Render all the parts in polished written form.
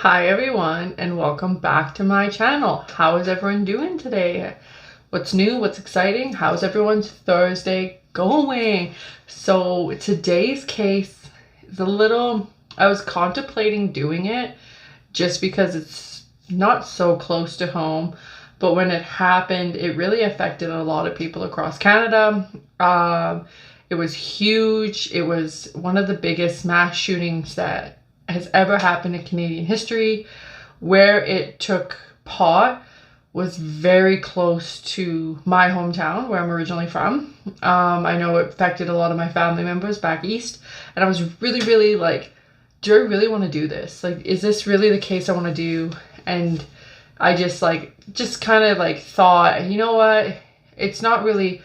Hi everyone, and welcome back to my channel. How is everyone doing today? What's new? What's exciting? How's everyone's Thursday going? So today's case is a little, I was contemplating doing it just because it's not so close to home, but when it happened, it really affected a lot of people across Canada. It was huge. It was one of the biggest mass shootings that has ever happened in Canadian history. Where it took part was very close to my hometown, where I'm originally from. I know it affected a lot of my family members back east, and I was really like, do I really want to do this? Like, is this really the case I want to do? And I just kind of thought, you know what? It's not really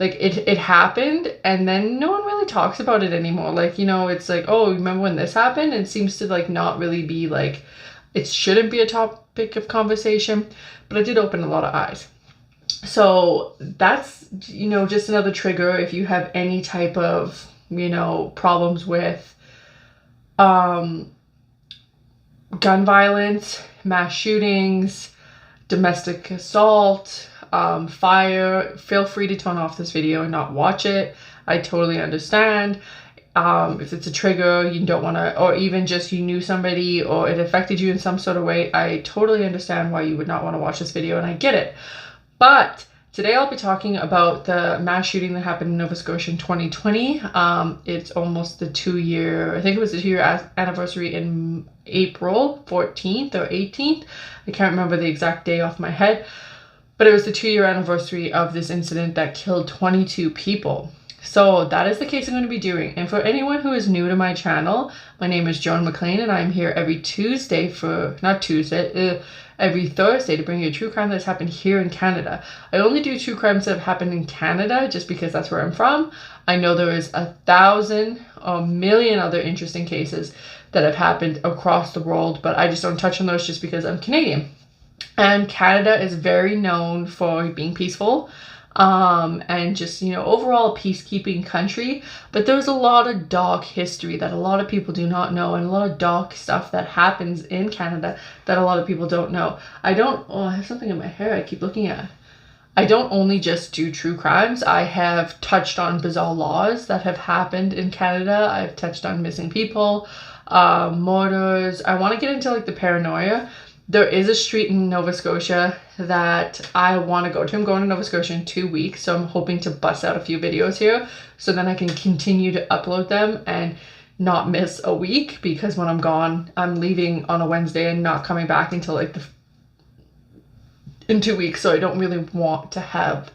like it happened, and then no one really talks about it anymore. Like, you know, it's like, oh, remember when this happened? It seems to not really be it shouldn't be a topic of conversation, but it did open a lot of eyes. So that's, just another trigger. If you have any type of, problems with gun violence, mass shootings, domestic assault, fire, feel free to turn off this video and not watch it. I totally understand. If it's a trigger, you don't want to, or even just you knew somebody or it affected you in some sort of way, I totally understand why you would not want to watch this video, and I get it. But today I'll be talking about the mass shooting that happened in Nova Scotia in 2020. It's almost the 2-year, I think it was the 2-year anniversary in April 14th or 18th. I can't remember the exact day off my head, but it was the 2-year anniversary of this incident that killed 22 people. So that is the case I'm going to be doing. And for anyone who is new to my channel, my name is Joan MacLean, and I'm here every every Thursday to bring you a true crime that's happened here in Canada. I only do true crimes that have happened in Canada just because that's where I'm from. I know there is 1,000 or a million other interesting cases that have happened across the world, but I just don't touch on those just because I'm Canadian. And Canada is very known for being peaceful, and just, overall a peacekeeping country. But there's a lot of dark history that a lot of people do not know, and a lot of dark stuff that happens in Canada that a lot of people don't know. I have something in my hair I keep looking at. I don't only just do true crimes. I have touched on bizarre laws that have happened in Canada. I've touched on missing people, murders. I want to get into the paranoia. There is a street in Nova Scotia that I want to go to. I'm going to Nova Scotia in 2 weeks, so I'm hoping to bust out a few videos here so then I can continue to upload them and not miss a week, because when I'm gone, I'm leaving on a Wednesday and not coming back until in 2 weeks, so I don't really want to have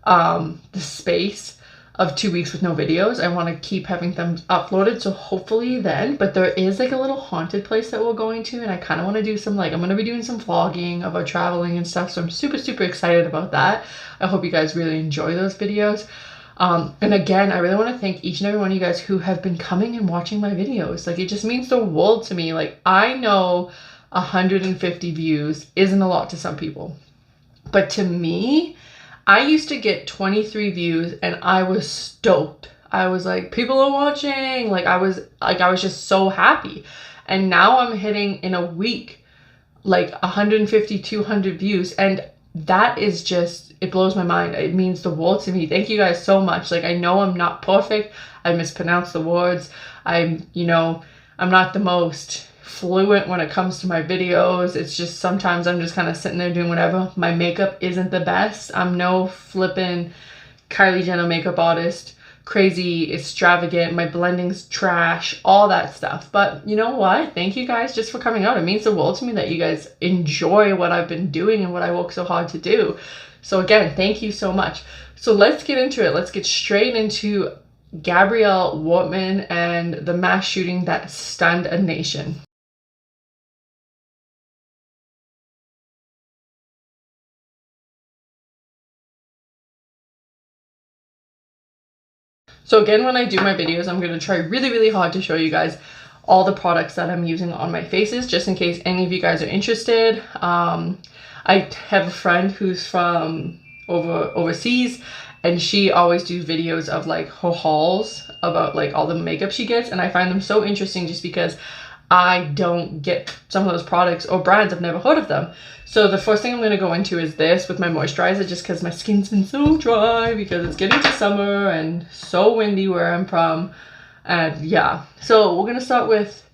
the space of 2 weeks with no videos. I want to keep having them uploaded, so hopefully then. But there is a little haunted place that we're going to, and I kind of want to do some I'm going to be doing some vlogging of our traveling and stuff, so I'm super excited about that. I hope you guys really enjoy those videos. And again, I really want to thank each and every one of you guys who have been coming and watching my videos. It just means the world to me. I know 150 views isn't a lot to some people, but to me, I used to get 23 views and I was stoked. I was like, people are watching. I was just so happy. And now I'm hitting in a week 150, 200 views, and that is just, it blows my mind. It means the world to me. Thank you guys so much. I know I'm not perfect. I mispronounce the words. I'm not the most fluent when it comes to my videos. It's just sometimes I'm just kind of sitting there doing whatever. My makeup isn't the best. I'm no flippin' Kylie Jenner makeup artist, crazy extravagant. My blending's trash, all that stuff. But you know what? Thank you guys just for coming out. It means the world to me that you guys enjoy what I've been doing and what I work so hard to do. So again, thank you so much. So let's get into it. Let's get straight into Gabrielle Wortman and the mass shooting that stunned a nation. So again, when I do my videos, I'm going to try really hard to show you guys all the products that I'm using on my faces, just in case any of you guys are interested. I have a friend who's from overseas, and she always do videos of her hauls about all the makeup she gets, and I find them so interesting just because I don't get some of those products or brands. I've never heard of them. So the first thing I'm going to go into is this with my moisturizer, just because my skin's been so dry because it's getting to summer and so windy where I'm from. And yeah, so we're going to start with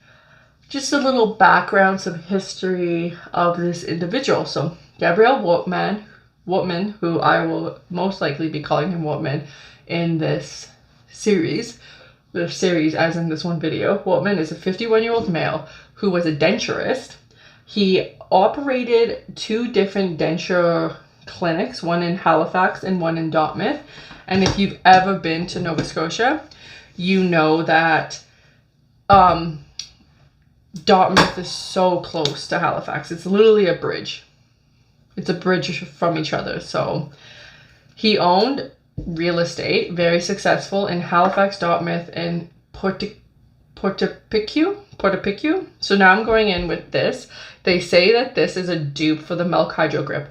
just a little background, some history of this individual. So Gabriel Wortman, who I will most likely be calling him Wortman in this series, as in this one video. Wortman is a 51-year-old male who was a denturist. He operated 2 different denture clinics, one in Halifax and one in Dartmouth. And if you've ever been to Nova Scotia, you know that Dartmouth is so close to Halifax. It's literally a bridge. It's a bridge from each other. So he owned real estate, very successful in Halifax, Dartmouth, and Portapique. So now I'm going in with this. They say that this is a dupe for the Milk Hydro Grip.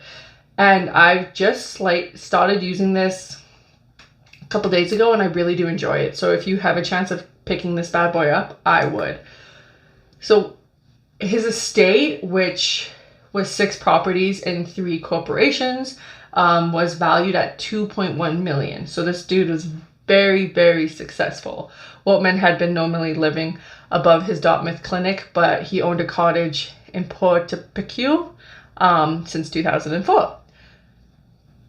And I've just started using this a couple days ago, and I really do enjoy it. So if you have a chance of picking this bad boy up, I would. So his estate, which was 6 properties and 3 corporations, was valued at $2.1 million. So this dude was very, very successful. Wortman had been normally living above his Dartmouth clinic, but he owned a cottage in Portapique since 2004.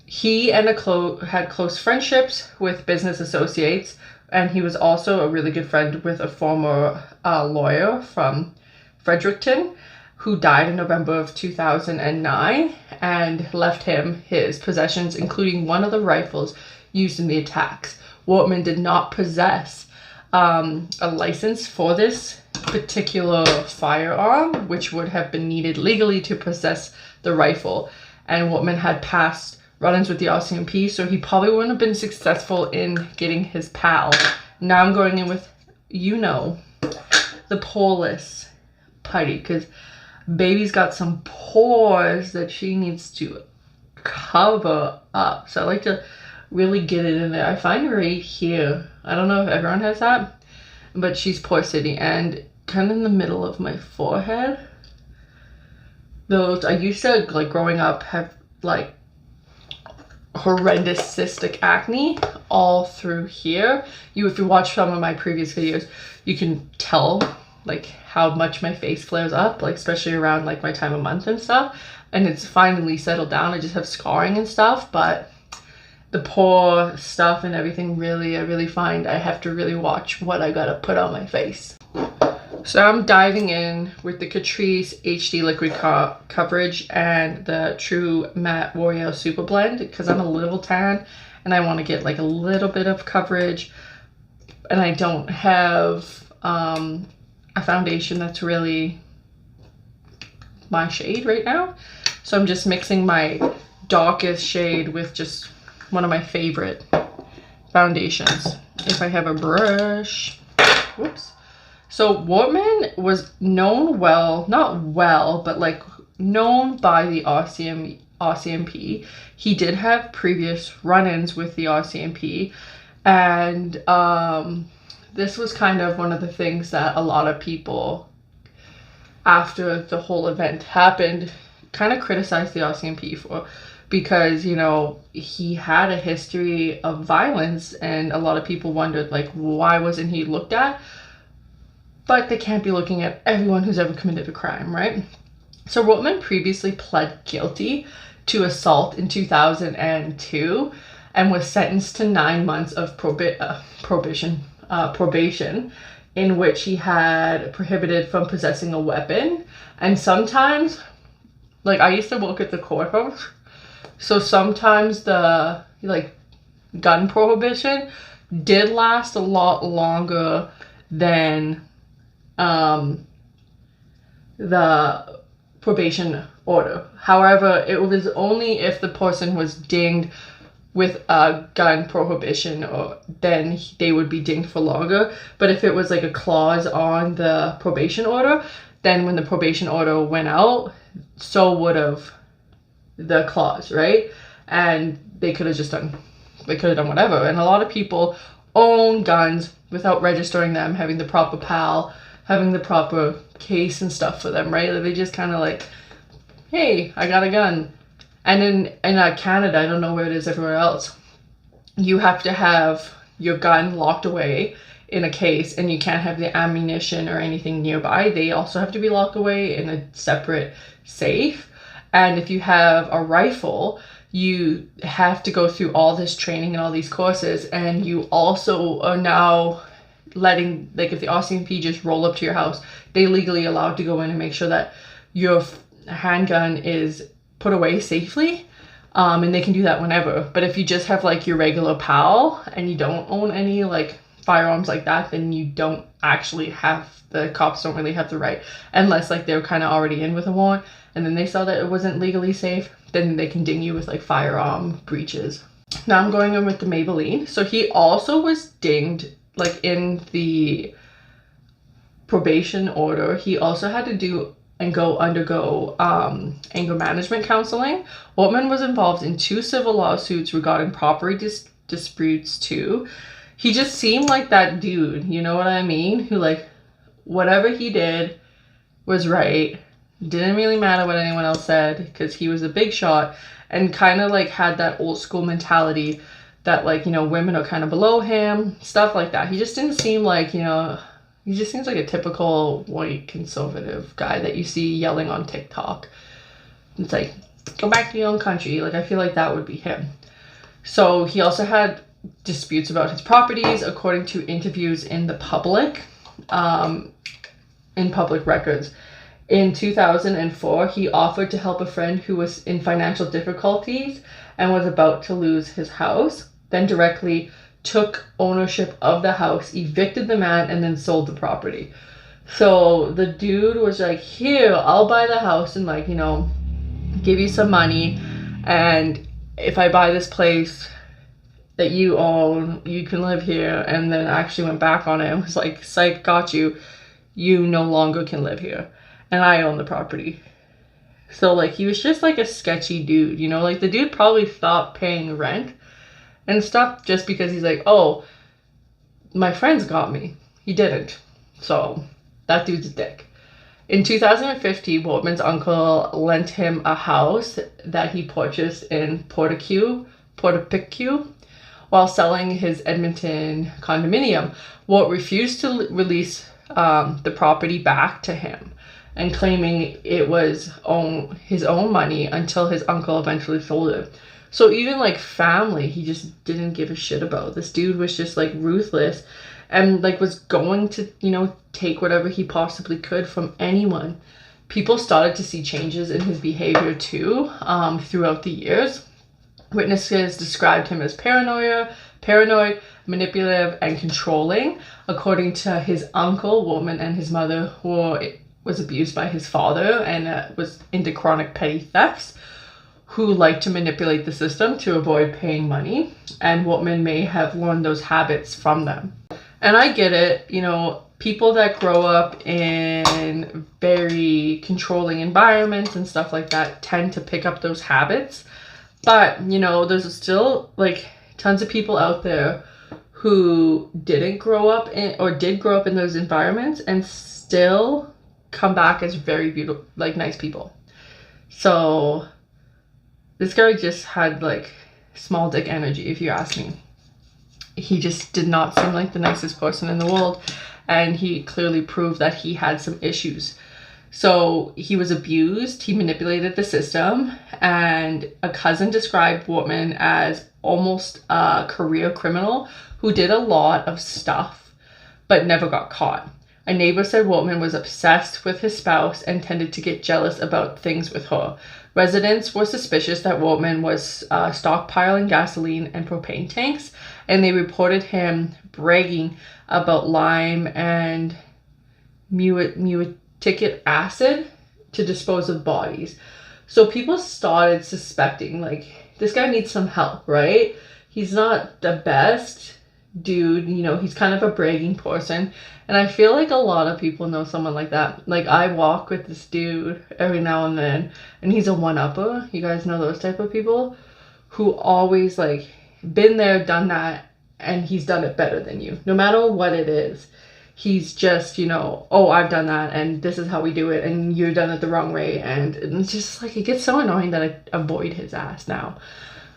He and had close friendships with business associates, and he was also a really good friend with a former lawyer from Fredericton, who died in November of 2009 and left him his possessions, including one of the rifles used in the attacks. Wortman did not possess a license for this particular firearm, which would have been needed legally to possess the rifle. And Wortman had past run-ins with the RCMP, so he probably wouldn't have been successful in getting his pal. Now I'm going in with, the poreless putty, because baby's got some pores that she needs to cover up. So I like to really get it in there. I find right here, I don't know if everyone has that, but she's Pore City, and kind of in the middle of my forehead. Those, I used to, like growing up, have like horrendous cystic acne all through here. If you watch some of my previous videos, you can tell like how much my face flares up, like especially around like my time of month and stuff. And it's finally settled down. I just have scarring and stuff, but the pore stuff and everything, I really find I have to really watch what I gotta put on my face. So I'm diving in with the Catrice HD Liquid Coverage and the True Matte Warrior Super Blend, because I'm a little tan and I want to get like a little bit of coverage, and I don't have a foundation that's really my shade right now. So I'm just mixing my darkest shade with just one of my favorite foundations. If I have a brush. Whoops. So Wortman was known but like known by the RCMP. He did have previous run-ins with the RCMP, and this was kind of one of the things that a lot of people, after the whole event happened, kind of criticized the RCMP for, because, you know, he had a history of violence, and a lot of people wondered, like, why wasn't he looked at? But they can't be looking at everyone who's ever committed a crime, right? So Wortman previously pled guilty to assault in 2002 and was sentenced to 9 months of probation, in which he had prohibited from possessing a weapon. And sometimes, like, I used to work at the courthouse, so sometimes the like gun prohibition did last a lot longer than the probation order. However, it was only if the person was dinged with a gun prohibition, or then they would be dinged for longer. But if it was like a clause on the probation order, then when the probation order went out, so would have the clause, right? And they could have done whatever. And a lot of people own guns without registering them, having the proper PAL having the proper case and stuff for them, right? Like, they just kind of like, hey, I got a gun. And in Canada, I don't know where it is everywhere else, you have to have your gun locked away in a case, and you can't have the ammunition or anything nearby. They also have to be locked away in a separate safe. And if you have a rifle, you have to go through all this training and all these courses, and you also are now letting, like, if the RCMP just roll up to your house, they legally allowed to go in and make sure that your handgun is put away safely. And they can do that whenever. But if you just have like your regular PAL and you don't own any like firearms like that, then you don't actually have, the cops don't really have the right, unless like they're kind of already in with a warrant and then they saw that it wasn't legally safe, then they can ding you with like firearm breaches. Now I'm going in with the MacLean. So he also was dinged, like in the probation order, he also had to do and undergo anger management counseling. Waltman was involved in 2 civil lawsuits regarding property disputes too. He just seemed like that dude, you know what I mean? Who, like, whatever he did was right. Didn't really matter what anyone else said, because he was a big shot, and kind of like had that old school mentality that, like, you know, women are kind of below him, stuff like that. He just didn't seem like, you know, he just seems like a typical white conservative guy that you see yelling on TikTok. It's like, go back to your own country. Like, I feel like that would be him. So he also had disputes about his properties, according to interviews in the public, in public records. In 2004, he offered to help a friend who was in financial difficulties and was about to lose his house, then directly took ownership of the house, evicted the man, and then sold the property. So the dude was like, here, I'll buy the house and, like, you know, give you some money, and if I buy this place that you own, you can live here. And then actually went back on it and was like, psych, got you. You no longer can live here, and I own the property. So, like, he was just like a sketchy dude, you know, like the dude probably stopped paying rent and stuff just because he's like, oh, my friends got me. He didn't. So that dude's a dick. In 2015, Waltman's uncle lent him a house that he purchased in Portapique while selling his Edmonton condominium. Walt refused to release the property back to him, and claiming it was his own money until his uncle eventually sold it. So even like family, he just didn't give a shit about. This dude was just like ruthless, and like was going to, you know, take whatever he possibly could from anyone. People started to see changes in his behavior too, throughout the years. Witnesses described him as paranoid, manipulative, and controlling. According to his uncle, Waltman and his mother was abused by his father and was into chronic petty thefts, who liked to manipulate the system to avoid paying money, and Waltman may have learned those habits from them. And I get it, you know, people that grow up in very controlling environments and stuff like that tend to pick up those habits. But, you know, there's still like tons of people out there who didn't grow up in, or did grow up in those environments and still come back as very beautiful, like nice people. So this guy just had like small dick energy, if you ask me. He just did not seem like the nicest person in the world, and he clearly proved that he had some issues. So he was abused, he manipulated the system, and a cousin described Waltman as almost a career criminal who did a lot of stuff but never got caught. A neighbor said Waltman was obsessed with his spouse and tended to get jealous about things with her. Residents were suspicious that Waltman was stockpiling gasoline and propane tanks, and they reported him bragging about lime and muriatic acid to dispose of bodies. So people started suspecting, like, this guy needs some help, right? He's not the best dude, you know, he's kind of a bragging person. And I feel like a lot of people know someone like that. Like, I walk with this dude every now and then, and he's a one-upper. You guys know those type of people who always, like, been there, done that, and he's done it better than you. No matter what it is, he's just, you know, oh, I've done that and this is how we do it and you've done it the wrong way. And it's just like, it gets so annoying that I avoid his ass now.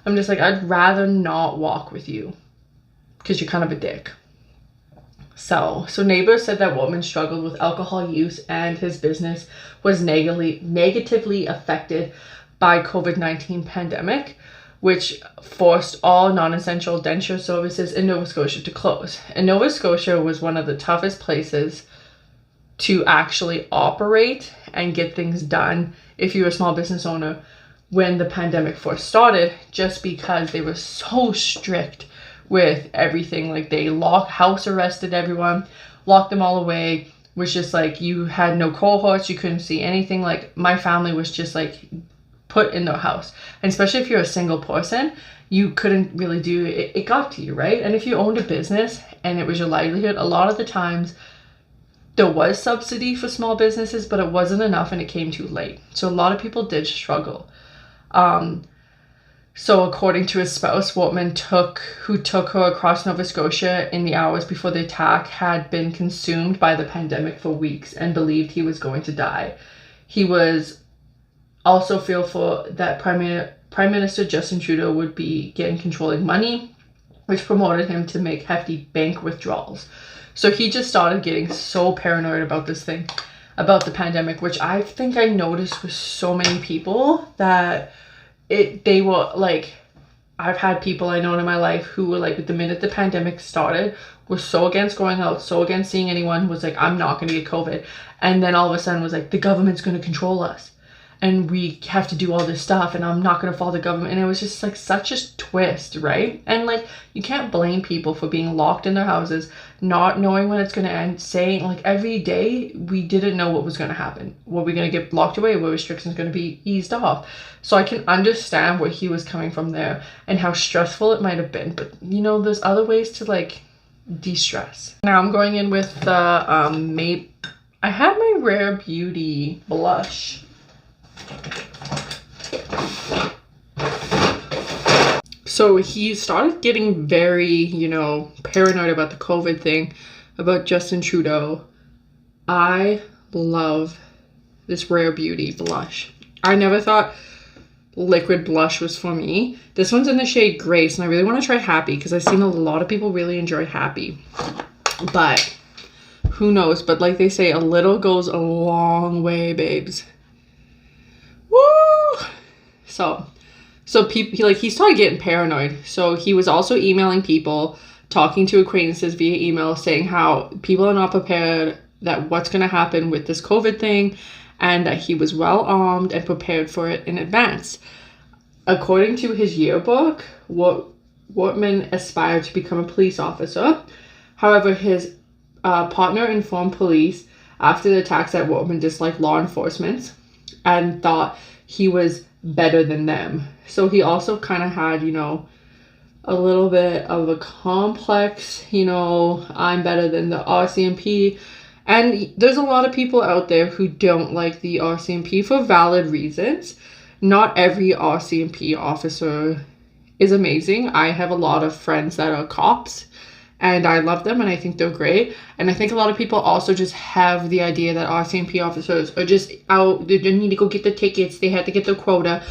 I'm just like, I'd rather not walk with you because you're kind of a dick. So neighbors said that Wortman struggled with alcohol use and his business was negatively affected by COVID-19 pandemic, which forced all non-essential denture services in Nova Scotia to close. And Nova Scotia was one of the toughest places to actually operate and get things done if you're a small business owner when the pandemic first started, just because they were so strict with everything. Like they house arrested everyone, locked them all away, was just like, you had no cohorts, you couldn't see anything. Like my family was just like put in their house. And especially if you're a single person, you couldn't really do it. It got to you, right? And if you owned a business and it was your livelihood, a lot of the times there was subsidy for small businesses, but it wasn't enough and it came too late. So a lot of people did struggle. So according to his spouse, Wortman who took her across Nova Scotia in the hours before the attack, had been consumed by the pandemic for weeks and believed he was going to die. He was also fearful that Prime Minister Justin Trudeau would begin controlling money, which promoted him to make hefty bank withdrawals. So he just started getting so paranoid about this thing, about the pandemic, which I think I noticed with so many people that they were like, I've had people I know in my life who were like, the minute the pandemic started, were so against going out, so against seeing anyone, who was like, I'm not going to get COVID. And then all of a sudden was like, the government's going to control us and we have to do all this stuff and I'm not going to follow the government. And it was just like such a twist, right? And like, you can't blame people for being locked in their houses, not knowing when it's going to end, saying like every day we didn't know what was going to happen. Were we going to get locked away? Were restrictions going to be eased off? So I can understand where he was coming from there and how stressful it might have been. But you know, there's other ways to like de-stress. Now I'm going in with the I had my Rare Beauty blush. So he started getting very, you know, paranoid about the COVID thing, about Justin Trudeau. I love this Rare Beauty blush. I never thought liquid blush was for me. This one's in the shade Grace, and I really want to try Happy because I've seen a lot of people really enjoy Happy. But who knows? But like they say, a little goes a long way, babes. Woo! So people, he started getting paranoid. So he was also emailing people, talking to acquaintances via email, saying how people are not prepared, that what's going to happen with this COVID thing, and that he was well armed and prepared for it in advance. According to his yearbook, Wortman aspired to become a police officer. However, his partner informed police after the attacks that Wortman disliked law enforcement and thought he was better than them. So he also kind of had, you know, a little bit of a complex, you know, I'm better than the RCMP. And there's a lot of people out there who don't like the RCMP for valid reasons. Not every RCMP officer is amazing. I have a lot of friends that are cops and I love them and I think they're great. And I think a lot of people also just have the idea that RCMP officers are just out, they need to go get the tickets, they have to get their quota.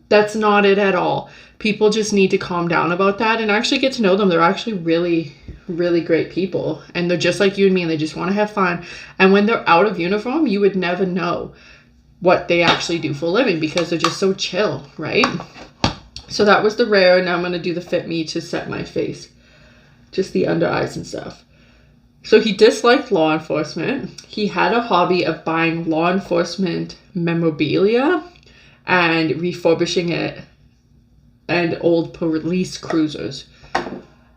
That's not it at all. People just need to calm down about that and actually get to know them. They're actually really, really great people. And they're just like you and me and they just want to have fun. And when they're out of uniform, you would never know what they actually do for a living because they're just so chill, right? So that was the Rare. Now I'm going to do the Fit Me to set my face. Just the under eyes and stuff. So he disliked law enforcement. He had a hobby of buying law enforcement memorabilia and refurbishing it and old police cruisers.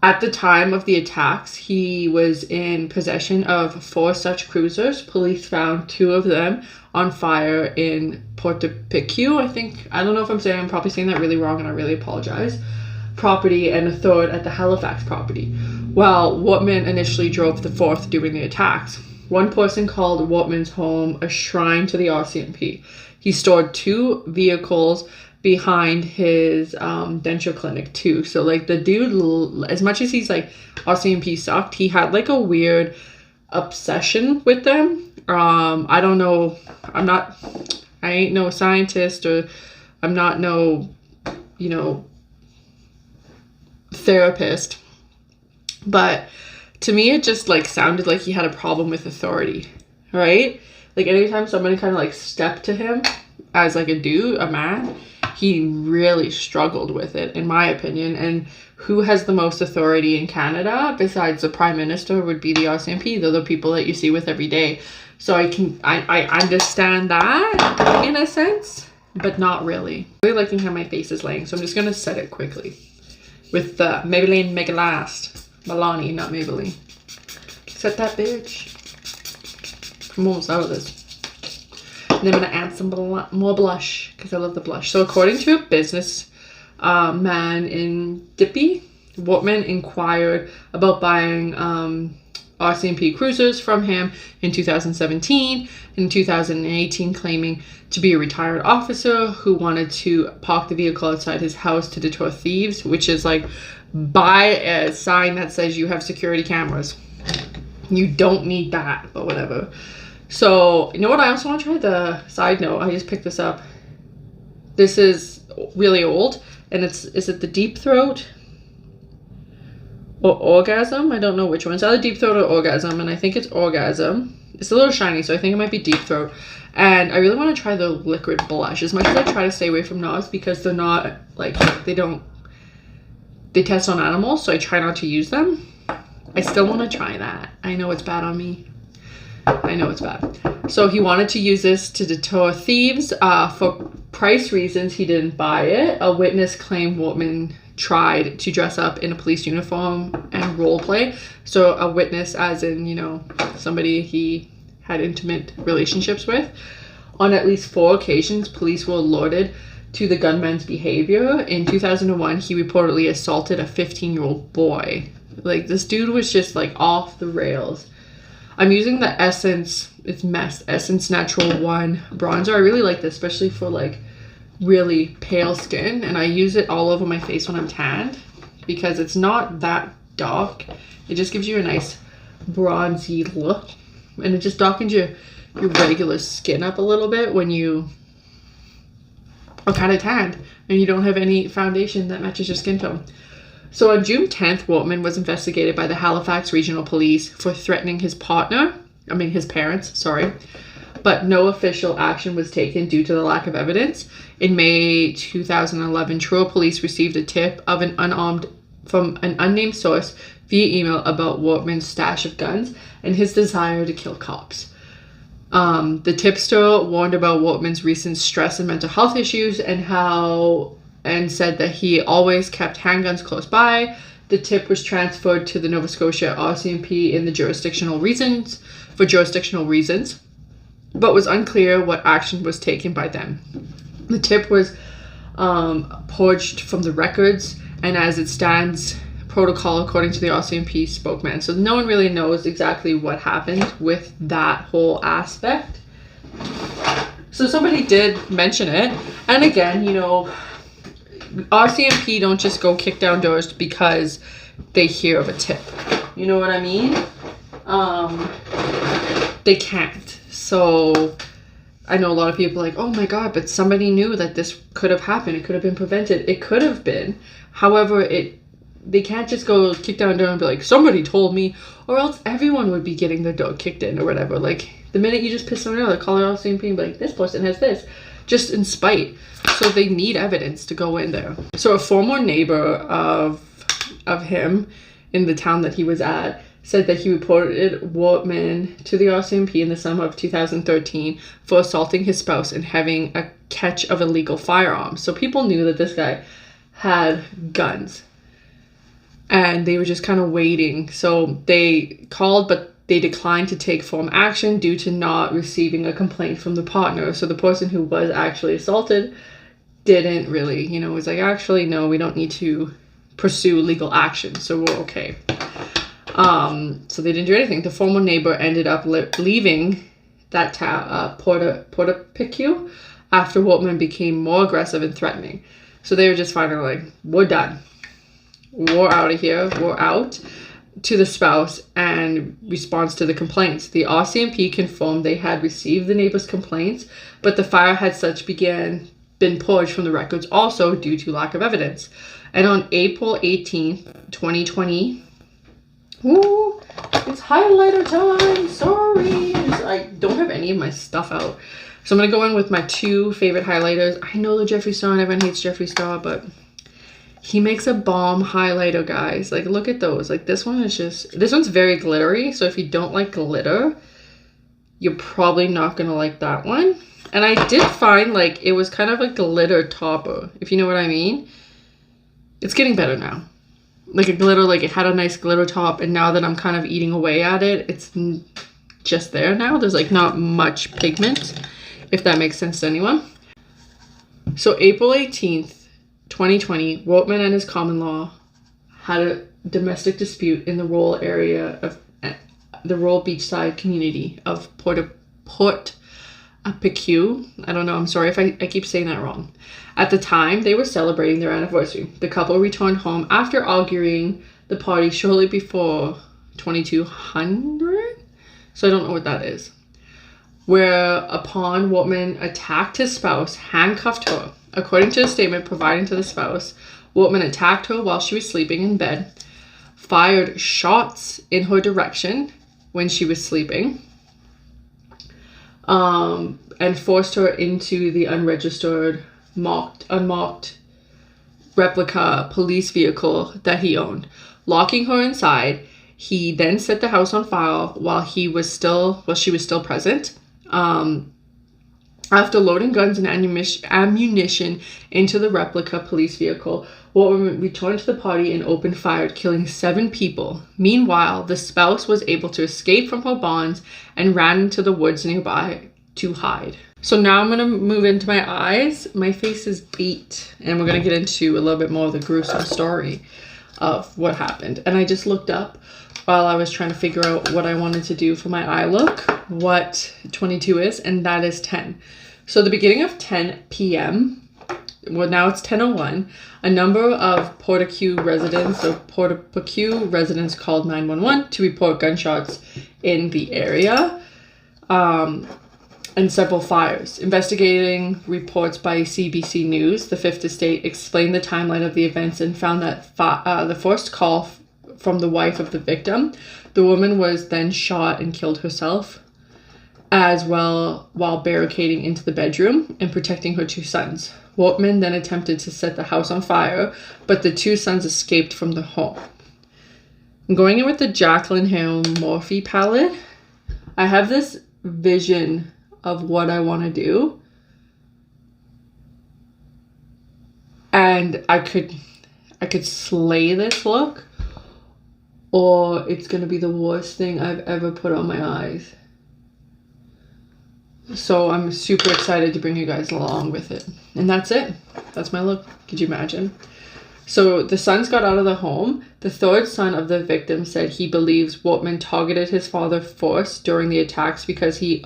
At the time of the attacks, he was in possession of 4 such cruisers. Police found 2 of them on fire in Portapique, I think. I don't know if I'm probably saying that really wrong and I really apologize. Property, and a 3rd at the Halifax property. While Wortman initially drove the 4th during the attacks. One person called Wortman's home a shrine to the RCMP. He stored 2 vehicles behind his denture clinic too. So like the dude, as much as he's like RCMP sucked, he had like a weird obsession with them. I don't know. I ain't no scientist, or I'm not no, therapist. But to me, it just like sounded like he had a problem with authority, right? Like anytime somebody kind of like stepped to him as like a man, he really struggled with it, in my opinion. And who has the most authority in Canada besides the Prime Minister would be the RCMP. They're the people that you see with every day. So I understand that in a sense, but not really. I'm really liking how my face is laying, so I'm just gonna set it quickly with the Maybelline Make It Last. Milani, not Maybelline. Set that bitch. I'm almost out of this. And then I'm gonna add some more blush because I love the blush. So according to a business man in Dippy, Wortman inquired about buying RCMP cruisers from him in 2017. In 2018, claiming to be a retired officer who wanted to park the vehicle outside his house to deter thieves, which is like buy a sign that says you have security cameras. You don't need that, but whatever. So, you know what? I also want to try the side note. I just picked this up. This is really old, and is it the Deep Throat or Orgasm? I don't know which one. It's either Deep Throat or Orgasm, and I think it's Orgasm. It's a little shiny, so I think it might be Deep Throat. And I really want to try the liquid blush, as much as I try to stay away from NARS because they're not, like, they test on animals, so I try not to use them. I still want to try that. I know it's bad on me. I know it's bad. So he wanted to use this to deter thieves. For price reasons, he didn't buy it. A witness claimed Wortman tried to dress up in a police uniform and role play. So a witness as in, somebody he had intimate relationships with. On at least 4 occasions, police were alerted to the gunman's behavior. In 2001, he reportedly assaulted a 15-year-old boy. Like, this dude was just like off the rails. I'm using the Essence Natural 1 bronzer. I really like this, especially for like really pale skin, and I use it all over my face when I'm tanned because it's not that dark. It just gives you a nice bronzy look, and it just darkens your regular skin up a little bit when you are kind of tanned and you don't have any foundation that matches your skin tone. So on June 10th, Wortman was investigated by the Halifax Regional Police for threatening his parents, but no official action was taken due to the lack of evidence. In May 2011, Truro Police received a tip of from an unnamed source via email about Wortman's stash of guns and his desire to kill cops. The tipster warned about Wortman's recent stress and mental health issues and said that he always kept handguns close by. The tip was transferred to the Nova Scotia RCMP for jurisdictional reasons, but was unclear what action was taken by them. The tip was purged from the records, and as it stands, protocol according to the RCMP spokesman. So no one really knows exactly what happened with that whole aspect. So somebody did mention it, and again, RCMP don't just go kick down doors because they hear of a tip. You know what I mean? They can't. So I know a lot of people are like, oh my God, but somebody knew that this could have happened. It could have been prevented. It could have been. However, they can't just go kick down a door and be like, somebody told me, or else everyone would be getting their door kicked in or whatever. Like the minute you just piss someone out, they call the RCMP and be like, this person has this, just in spite. So they need evidence to go in there. So a former neighbor of him in the town that he was at said that he reported Wortman to the RCMP in the summer of 2013 for assaulting his spouse and having a catch of illegal firearms. So people knew that this guy had guns, and they were just kind of waiting. So they called, but they declined to take firm action due to not receiving a complaint from the partner. So the person who was actually assaulted didn't really, was like, actually, no, we don't need to pursue legal action, so we're okay. So they didn't do anything. The former neighbor ended up leaving that town, Portapique, after Wortman became more aggressive and threatening. So they were just finally like, we're done. We're out of here. We're out. to the spouse and response to the complaints. The RCMP confirmed they had received the neighbor's complaints, but the fire had been purged from the records also due to lack of evidence. And on April 18th, 2020, it's highlighter time. Sorry, I don't have any of my stuff out. So I'm going to go in with my 2 favorite highlighters. I know the Jeffree Star, and everyone hates Jeffree Star, but he makes a bomb highlighter, guys. Like, look at those. Like, this one's very glittery. So if you don't like glitter, you're probably not going to like that one. And I did find, like, it was kind of a glitter topper, if you know what I mean. It's getting better now. Like a glitter, like it had a nice glitter top, and now that I'm kind of eating away at it, it's just there now. There's like not much pigment, if that makes sense to anyone. So April 18th, 2020, Wortman and his common-law had a domestic dispute in the rural area of the rural beachside community of Port Apicu. I don't know, I'm sorry if I keep saying that wrong. At the time, they were celebrating their anniversary. The couple returned home after arguing the party shortly before 2200. So I don't know what that is. Whereupon Wortman attacked his spouse, handcuffed her. According to a statement provided to the spouse, Wortman attacked her while she was sleeping in bed, fired shots in her direction when she was sleeping, and forced her into the unmarked replica police vehicle that he owned. Locking her inside, he then set the house on fire while she was still present. After loading guns and ammunition into the replica police vehicle, Wortman returned to the party and opened fire, killing 7 people. Meanwhile, the spouse was able to escape from her bonds and ran into the woods nearby to hide. So now I'm going to move into my eyes. My face is beat, and we're going to get into a little bit more of the gruesome story of what happened. And I just looked up while I was trying to figure out what I wanted to do for my eye look, what 22 is, and that is 10. So the beginning of 10 p.m., well, now it's 10:01, a number of Port Apicu residents called 911 to report gunshots in the area, and several fires. Investigating reports by CBC News, the Fifth Estate, explained the timeline of the events and found that the first call from the wife of the victim, the woman was then shot and killed herself, as well while barricading into the bedroom and protecting her 2 sons. Wortman then attempted to set the house on fire, but the 2 sons escaped from the home. I'm going in with the Jaclyn Hill Morphe palette. I have this vision of what I want to do, and I could slay this look, or it's gonna be the worst thing I've ever put on my eyes. So I'm super excited to bring you guys along with it. And that's it. That's my look. Could you imagine? So the sons got out of the home. The 3rd son of the victim said he believes Wortman targeted his father first during the attacks because he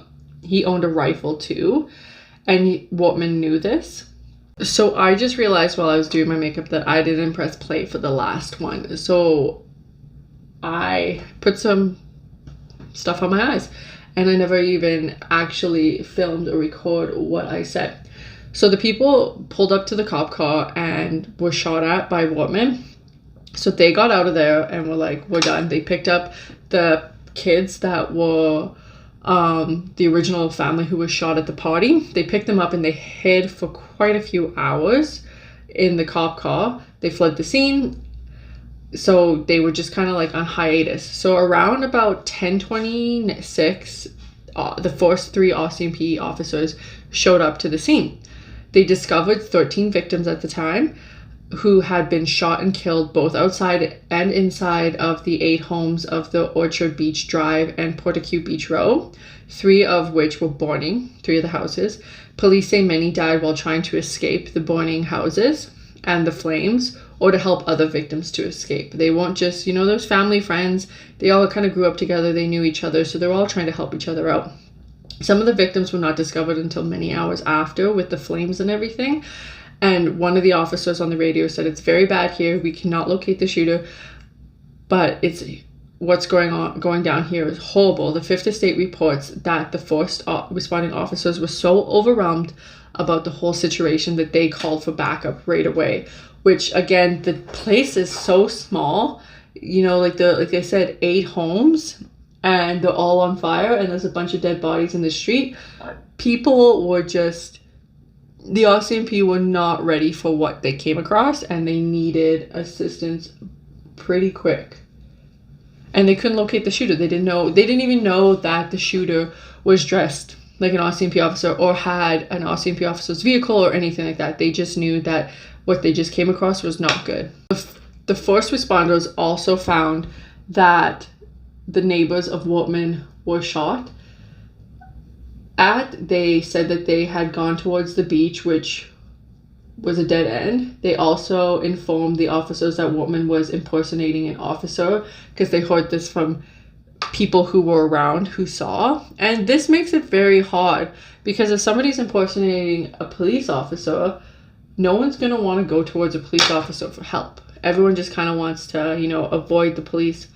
owned a rifle too. And Wortman knew this. So I just realized while I was doing my makeup that I didn't press play for the last one. So I put some stuff on my eyes. And I never even actually filmed or record what I said. So the people pulled up to the cop car and were shot at by Wortman. So they got out of there and were like, we're done. They picked up the kids that were the original family who was shot at the party. They picked them up and they hid for quite a few hours in the cop car. They fled the scene. So they were just kind of like on hiatus. So around about 10:26, the first 3 RCMP officers showed up to the scene. They discovered 13 victims at the time who had been shot and killed both outside and inside of the 8 homes of the Orchard Beach Drive and Port Apicu Beach Row, 3 of which were burning, 3 of the houses. Police say many died while trying to escape the burning houses and the flames, or to help other victims to escape. They weren't just, those family friends, they all kind of grew up together, they knew each other, so they're all trying to help each other out. Some of the victims were not discovered until many hours after with the flames and everything. And one of the officers on the radio said, it's very bad here, we cannot locate the shooter, but it's what's going down here is horrible. The Fifth Estate reports that the first responding officers were so overwhelmed about the whole situation that they called for backup right away, which again, the place is so small, you know, like they said, 8 homes, and they're all on fire, and there's a bunch of dead bodies in the street. People were just, the RCMP were not ready for what they came across, and they needed assistance pretty quick. And they couldn't locate the shooter. They didn't even know that the shooter was dressed like an RCMP officer or had an RCMP officer's vehicle or anything like that. They just knew that what they just came across was not good. The first responders also found that the neighbors of Wortman were shot at. They said that they had gone towards the beach, which was a dead end. They also informed the officers that Wortman was impersonating an officer because they heard this from people who were around who saw. And this makes it very hard because if somebody's impersonating a police officer, no one's going to want to go towards a police officer for help. Everyone just kind of wants to, you know, avoid the police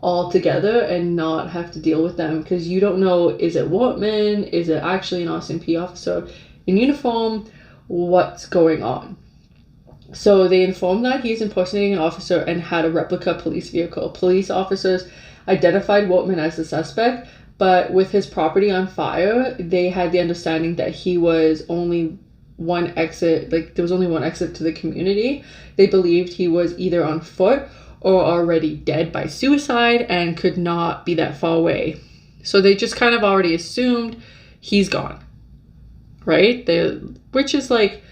altogether and not have to deal with them, because you don't know, is it Wortman? Is it actually an RCMP officer in uniform? What's going on? So they informed that he's impersonating an officer and had a replica police vehicle. Police officers identified Wortman as the suspect, but with his property on fire, they had the understanding that he was only one exit, like there was only one exit to the community. They believed he was either on foot or already dead by suicide and could not be that far away. So they just kind of already assumed he's gone, right? Which is like,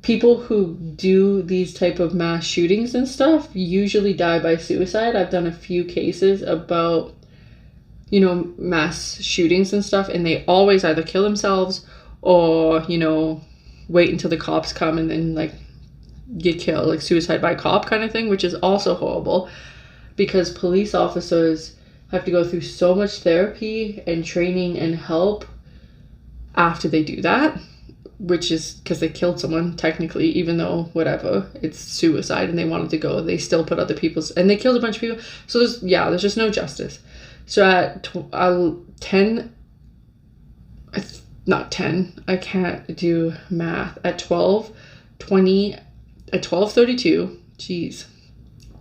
people who do these type of mass shootings and stuff usually die by suicide. I've done a few cases about, you know, mass shootings and stuff, and they always either kill themselves or, you know, wait until the cops come and then like get killed, like suicide by cop kind of thing, which is also horrible because police officers have to go through so much therapy and training and help after they do that, which is because they killed someone technically, even though whatever, it's suicide and they wanted to go, they still put other people's, and they killed a bunch of people. So there's just no justice. So at 10, not 10, I can't do math, at 12:20, at 12:32, geez,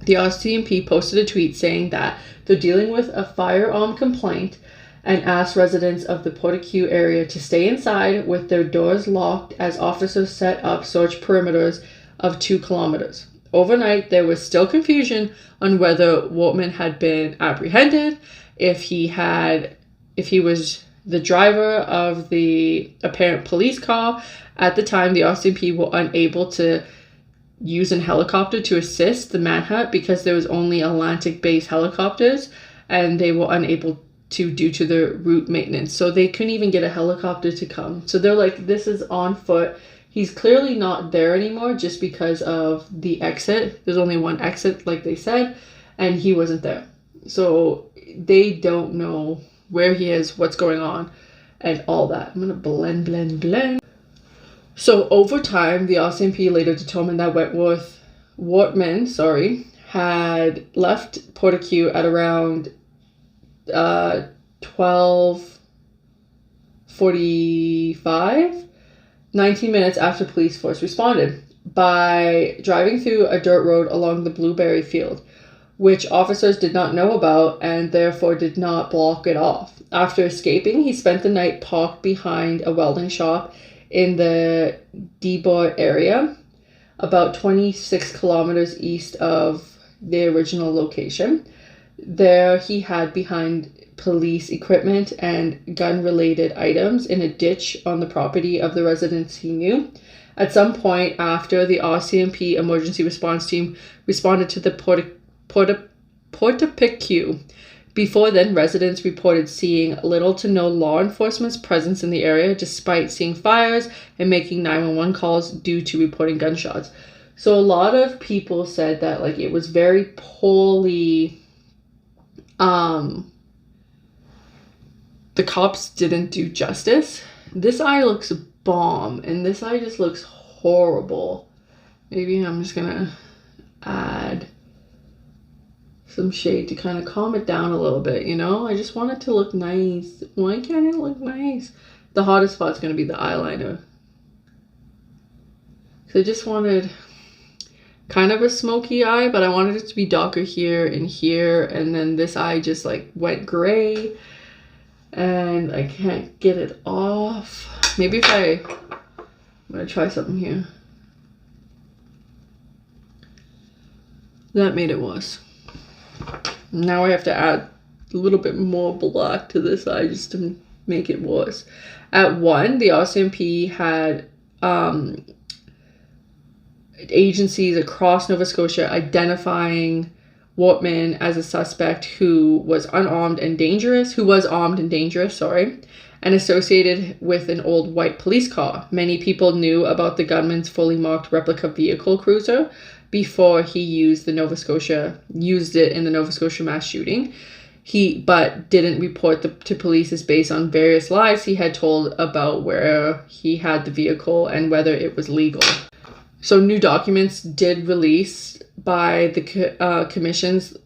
the RCMP posted a tweet saying that they're dealing with a firearm complaint and asked residents of the Portaque area to stay inside with their doors locked as officers set up search perimeters of 2 kilometers. Overnight, there was still confusion on whether Wortman had been apprehended, if he was the driver of the apparent police car. At the time, the RCMP were unable to use a helicopter to assist the manhunt because there was only Atlantic-based helicopters, and they were unable to due to the route maintenance. So they couldn't even get a helicopter to come. So they're like, this is on foot. He's clearly not there anymore just because of the exit. There's only one exit, like they said, and he wasn't there. So they don't know where he is, what's going on, and all that. I'm gonna blend. So over time, the RCMP later determined that Wortman had left Portaque at around 12:45, 19 minutes after police first responded, by driving through a dirt road along the blueberry field, which officers did not know about and therefore did not block it off. After escaping, he spent the night parked behind a welding shop in the Debord area, about 26 kilometers east of the original location. There he hid behind police equipment and gun-related items in a ditch on the property of the residents he knew. At some point after, the RCMP emergency response team responded to the Portapique. Before then, residents reported seeing little to no law enforcement's presence in the area, despite seeing fires and making 911 calls due to reporting gunshots. So a lot of people said that like it was very poorly, the cops didn't do justice. This eye looks bomb, and this eye just looks horrible. Maybe I'm just gonna add some shade to kind of calm it down a little bit, you know? I just want it to look nice. Why can't it look nice? The hottest spot's going to be the eyeliner. So I just wanted kind of a smoky eye, but I wanted it to be darker here and here, and then this eye just like went gray, and I can't get it off. Maybe if I'm gonna try something here. That made it worse. Now I have to add a little bit more black to this eye just to make it worse. At 1, the RCMP had agencies across Nova Scotia identifying Wortman as a suspect who was armed and dangerous, and associated with an old white police car. Many people knew about the gunman's fully marked replica vehicle cruiser before he used it in the Nova Scotia mass shooting. He didn't report to police based on various lies he had told about where he had the vehicle and whether it was legal. So new documents did release by the commissions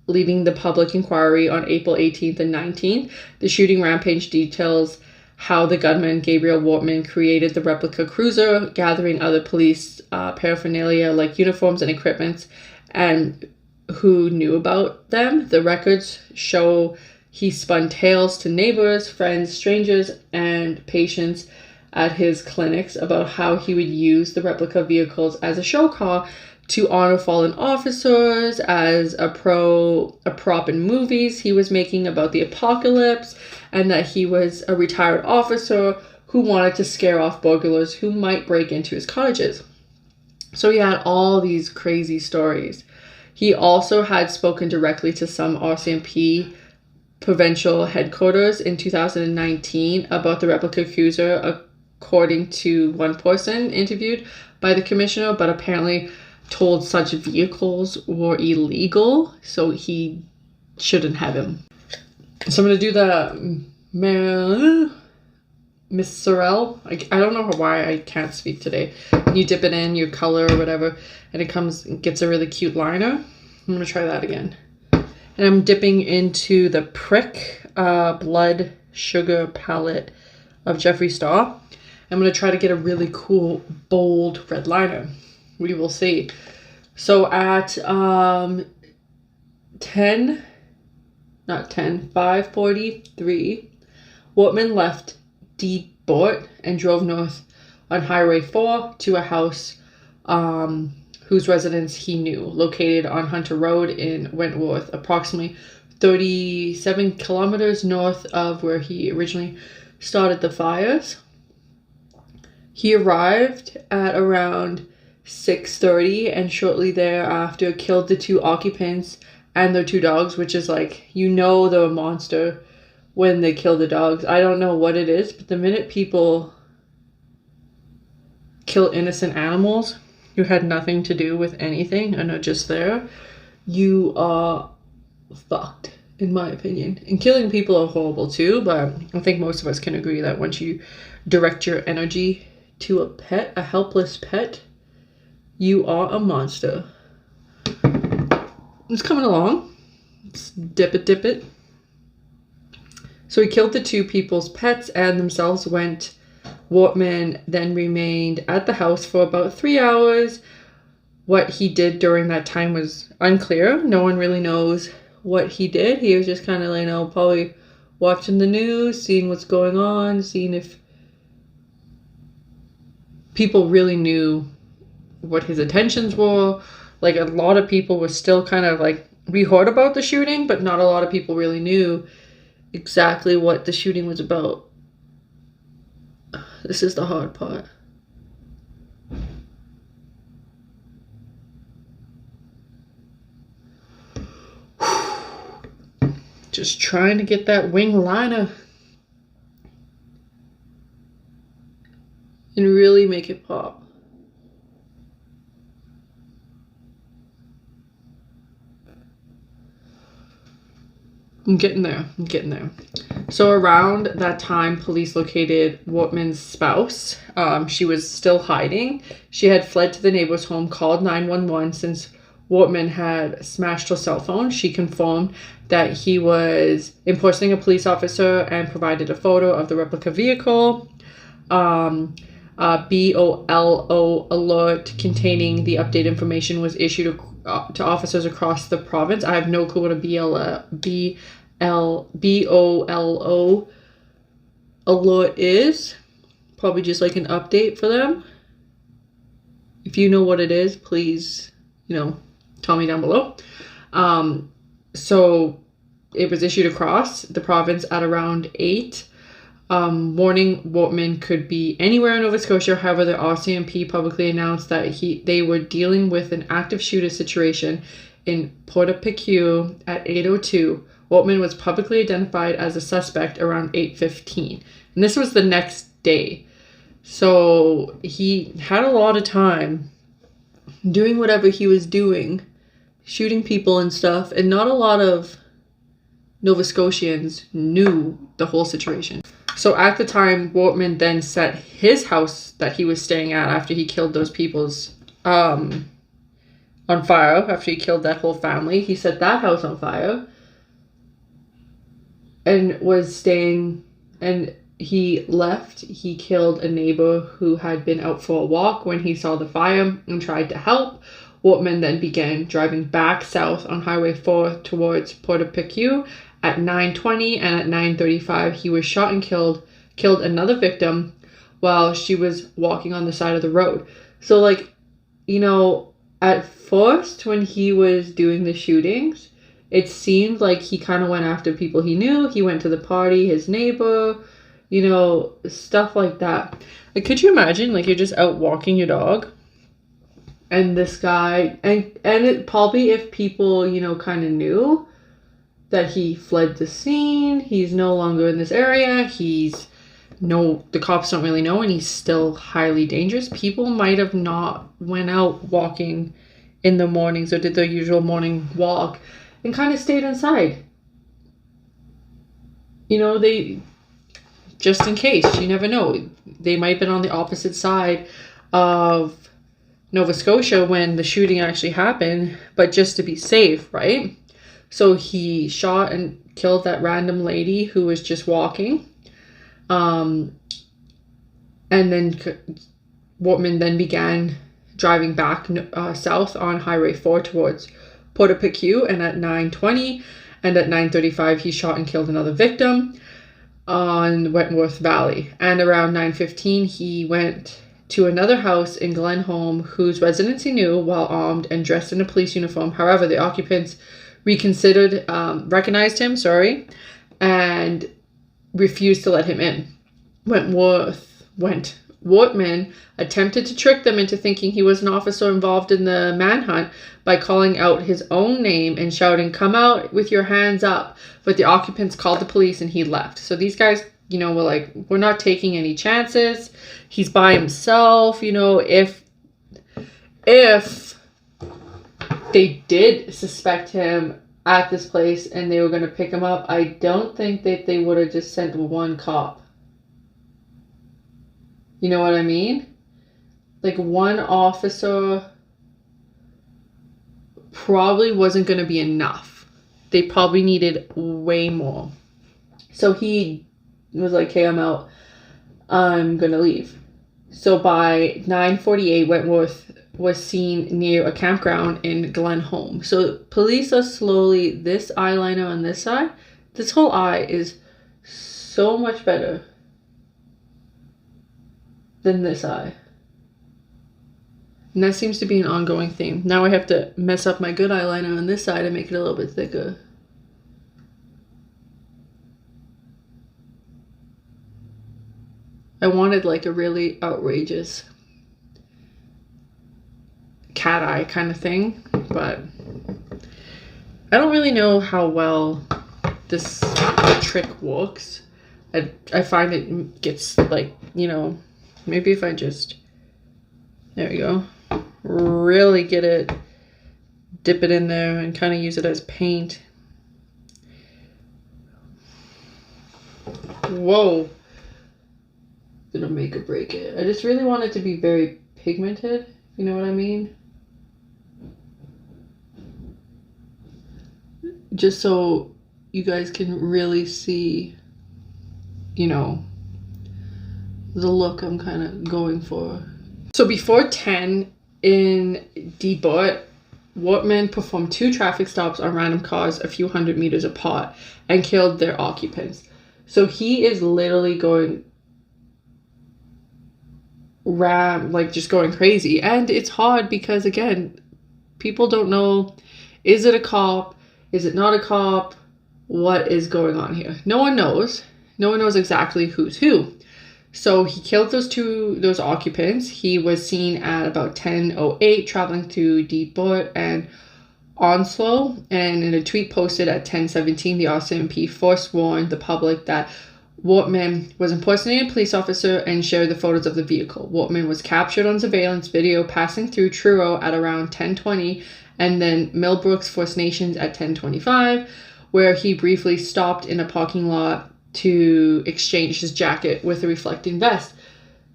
leading the public inquiry on April 18th and 19th. The shooting rampage details how the gunman, Gabriel Wortman, created the replica cruiser, gathering other police paraphernalia like uniforms and equipment, and who knew about them. The records show he spun tales to neighbors, friends, strangers, and patients at his clinics about how he would use the replica vehicles as a show car to honor fallen officers, as a prop in movies he was making about the apocalypse, and that he was a retired officer who wanted to scare off burglars who might break into his cottages. So he had all these crazy stories. He also had spoken directly to some RCMP provincial headquarters in 2019 about the replica cruiser, according to one person interviewed by the commissioner, but apparently told such vehicles were illegal, so he shouldn't have him. So I'm going to do the Miss Sorrel. I don't know why I can't speak today. You dip it in your color or whatever, and it gets a really cute liner. I'm going to try that again. And I'm dipping into the Prick Blood Sugar palette of Jeffree Star. I'm going to try to get a really cool, bold red liner. We will see. So at 5:43, Wortman left Deeport and drove north on Highway 4 to a house whose residence he knew, located on Hunter Road in Wentworth, approximately 37 kilometers north of where he originally started the fires. He arrived at around 6:30 and shortly thereafter killed the 2 occupants and their 2 dogs, which is like, you know, they're a monster when they kill the dogs. I don't know what it is, but the minute people kill innocent animals who had nothing to do with anything and are just there, you are fucked, in my opinion. And killing people are horrible too, but I think most of us can agree that once you direct your energy to a pet, a helpless pet, you are a monster. It's coming along. Let's dip it. So he killed the 2 people's pets and themselves went. Wortman then remained at the house for about 3 hours. What he did during that time was unclear. No one really knows what he did. He was just kind of, probably watching the news, seeing what's going on, seeing if people really knew what his intentions were. Like, a lot of people were still kind of like, we heard about the shooting, but not a lot of people really knew exactly what the shooting was about. This is the hard part. Just trying to get that wing liner and really make it pop. I'm getting there. So around that time, police located Wortman's spouse. She was still hiding. She had fled to the neighbor's home, called 911 since Wortman had smashed her cell phone. She confirmed that he was impersonating a police officer and provided a photo of the replica vehicle. BOLO alert containing the update information was issued to officers across the province. I have no clue what a BOLO alert is. Probably just like an update for them. If you know what it is, please, tell me down below. So it was issued across the province at around 8. Warning Wortman could be anywhere in Nova Scotia. However, the RCMP publicly announced that they were dealing with an active shooter situation in Portapique at 8:02. Wortman was publicly identified as a suspect around 8:15. And this was the next day. So he had a lot of time doing whatever he was doing, shooting people and stuff, and not a lot of Nova Scotians knew the whole situation. So at the time, Wortman then set his house that he was staying at after he killed those people's on fire. After he killed that whole family, he set that house on fire and was staying, and he left. He killed a neighbor who had been out for a walk when he saw the fire and tried to help. Wortman then began driving back south on Highway 4 towards Portapique at 9:20, and at 9:35 he was shot and killed another victim while she was walking on the side of the road. So at first when he was doing the shootings, it seemed like he kind of went after people he knew. He went to the party, his neighbor, stuff like that. Like, could you imagine, like, you're just out walking your dog and this guy, and it probably, if people, kind of knew that he fled the scene, he's no longer in this area, the cops don't really know, and he's still highly dangerous, people might have not went out walking in the mornings or did their usual morning walk and kind of stayed inside. They, just in case, you never know. They might have been on the opposite side of Nova Scotia when the shooting actually happened, but just to be safe, right? So he shot and killed that random lady who was just walking. And then Wortman then began driving back south on Highway 4 towards Portapique, and at 9:20 and at 9:35 he shot and killed another victim on Wentworth Valley. And around 9:15 he went to another house in Glenholm whose residents he knew while armed and dressed in a police uniform. However, the occupants recognized him, and refused to let him in. Wortman attempted to trick them into thinking he was an officer involved in the manhunt by calling out his own name and shouting, "Come out with your hands up." But the occupants called the police and he left. So these guys, were like, we're not taking any chances. He's by himself. If they did suspect him at this place and they were going to pick him up, I don't think that they would have just sent one cop. You know what I mean? Like, one officer probably wasn't going to be enough. They probably needed way more. So he was like, "Hey, I'm out. I'm going to leave." So by 9:48, Wentworth was seen near a campground in Glenholm. So police are slowly, this eyeliner on this side, this whole eye is so much better than this eye. And that seems to be an ongoing theme. Now I have to mess up my good eyeliner on this side and make it a little bit thicker. I wanted like a really outrageous cat eye kind of thing, but I don't really know how well this trick works. I find it gets like, maybe if I just, there we go, really get it, dip it in there and kind of use it as paint. Whoa. Gonna make or break it. I just really want it to be very pigmented, you know what I mean? just so you guys can really see, you know, the look I'm kind of going for. So before 10 in Depot, Wortman performed 2 traffic stops on random cars a few hundred meters apart and killed their occupants. So he is literally going just going crazy. And it's hard because, again, people don't know, is it a cop? Is it not a cop? What is going on here? No one knows. No one knows exactly who's who. So he killed those occupants. He was seen at about 10:08 traveling to Depot and Onslow, and in a tweet posted at 10:17, the RCMP forewarned the public that Wortman was impersonating a police officer and shared the photos of the vehicle. Wortman was captured on surveillance video passing through Truro at around 10:20 and then Millbrooks First Nations at 10:25, where he briefly stopped in a parking lot to exchange his jacket with a reflecting vest.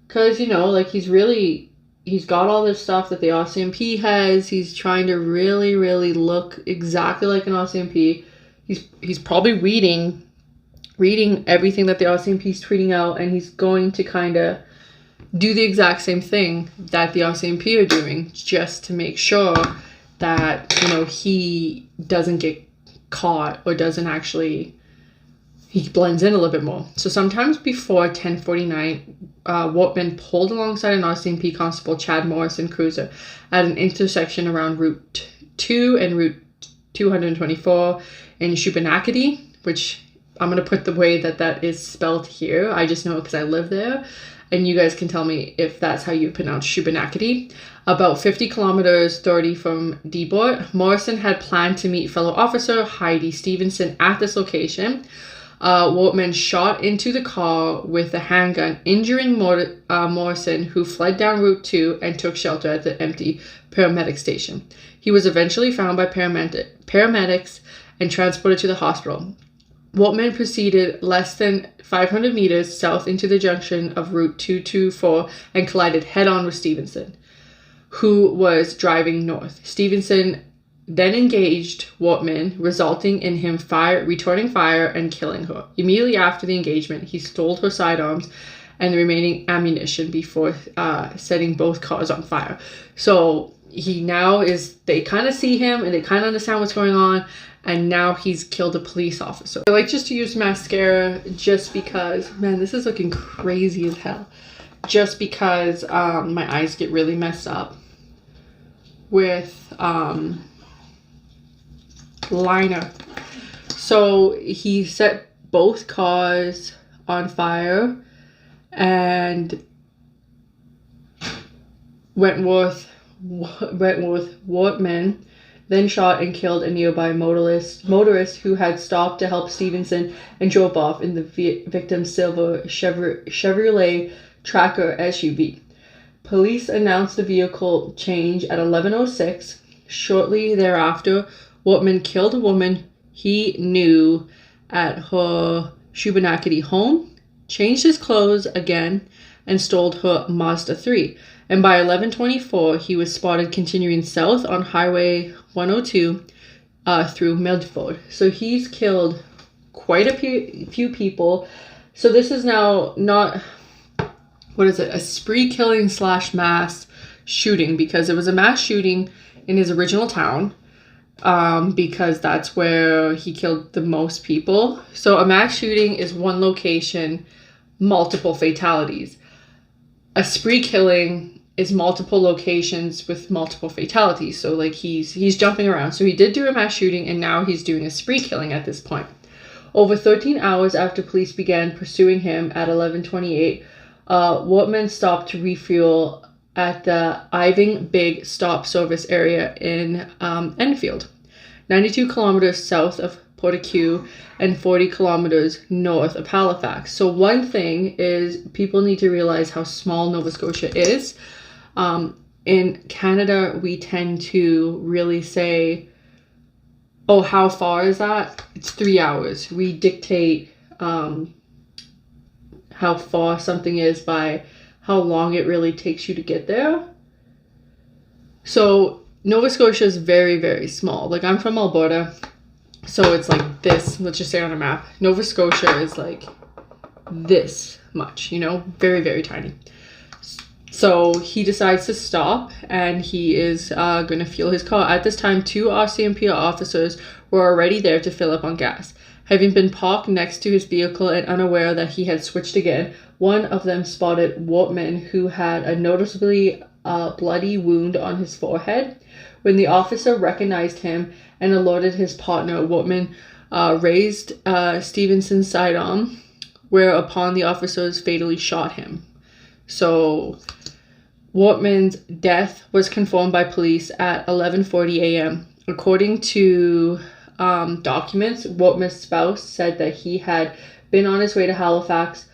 Because, you know, like, he's got all this stuff that the RCMP has. He's trying to really, really look exactly like an RCMP. He's probably reading everything that the RCMP is tweeting out, and he's going to kind of do the exact same thing that the RCMP are doing, just to make sure that, you know, he doesn't get caught or doesn't actually, he blends in a little bit more. So sometimes before 10:49, Wortman pulled alongside an RCMP constable, Chad Morrison cruiser, at an intersection around Route 2 and Route 224 in Shubenacadie, which I'm going to put the way that is spelled here. I just know it because I live there. And you guys can tell me if that's how you pronounce Shubenacadie. About 50 kilometers 30 from Depot, Morrison had planned to meet fellow officer Heidi Stevenson at this location. Wortman shot into the car with a handgun, injuring Morrison, who fled down Route 2 and took shelter at the empty paramedic station. He was eventually found by paramedics and transported to the hospital. Wortman proceeded less than 500 meters south into the junction of Route 224 and collided head-on with Stevenson, who was driving north. Stevenson then engaged Wortman, resulting in him returning fire and killing her. Immediately after the engagement, he stole her sidearms and the remaining ammunition before setting both cars on fire. So they kind of see him and they kind of understand what's going on, and now he's killed a police officer. I like just to use mascara just because, man, this is looking crazy as hell. Just because my eyes get really messed up with liner. So he set both cars on fire, and Wentworth Wortman then shot and killed a nearby motorist who had stopped to help Stevenson and drove off in the victim's silver Chevrolet Tracker SUV. Police announced the vehicle change at 11:06. Shortly thereafter, Wortman killed a woman he knew at her Shubenacadie home, changed his clothes again, and stole her Mazda 3. And by 11:24, he was spotted continuing south on Highway 102 through Milford. So he's killed quite a few people. So this is now not, a spree killing / mass shooting, because it was a mass shooting in his original town, because that's where he killed the most people. So a mass shooting is one location, multiple fatalities. A spree killing is multiple locations with multiple fatalities. So like he's jumping around. So he did do a mass shooting, and now he's doing a spree killing at this point. Over 13 hours after police began pursuing him at 11:28, Wortman stopped to refuel at the Iving Big Stop Service area in Enfield, 92 kilometers south of Portaque and 40 kilometers north of Halifax. So one thing is, people need to realize how small Nova Scotia is. In Canada, we tend to really say, oh, how far is that? It's 3 hours. We dictate how far something is by how long it really takes you to get there. So Nova Scotia is very, very small. Like, I'm from Alberta. So it's like this, let's just say on a map. Nova Scotia is like this much, you know, very, very tiny. So he decides to stop and he is going to fuel his car. At this time, 2 RCMP officers were already there to fill up on gas. Having been parked next to his vehicle and unaware that he had switched again, one of them spotted Wortman, who had a noticeably bloody wound on his forehead. When the officer recognized him and alerted his partner, Wortman raised Stevenson's sidearm, whereupon the officers fatally shot him. So Wortman's death was confirmed by police at 11:40 a.m. According to documents, Wortman's spouse said that he had been on his way to Halifax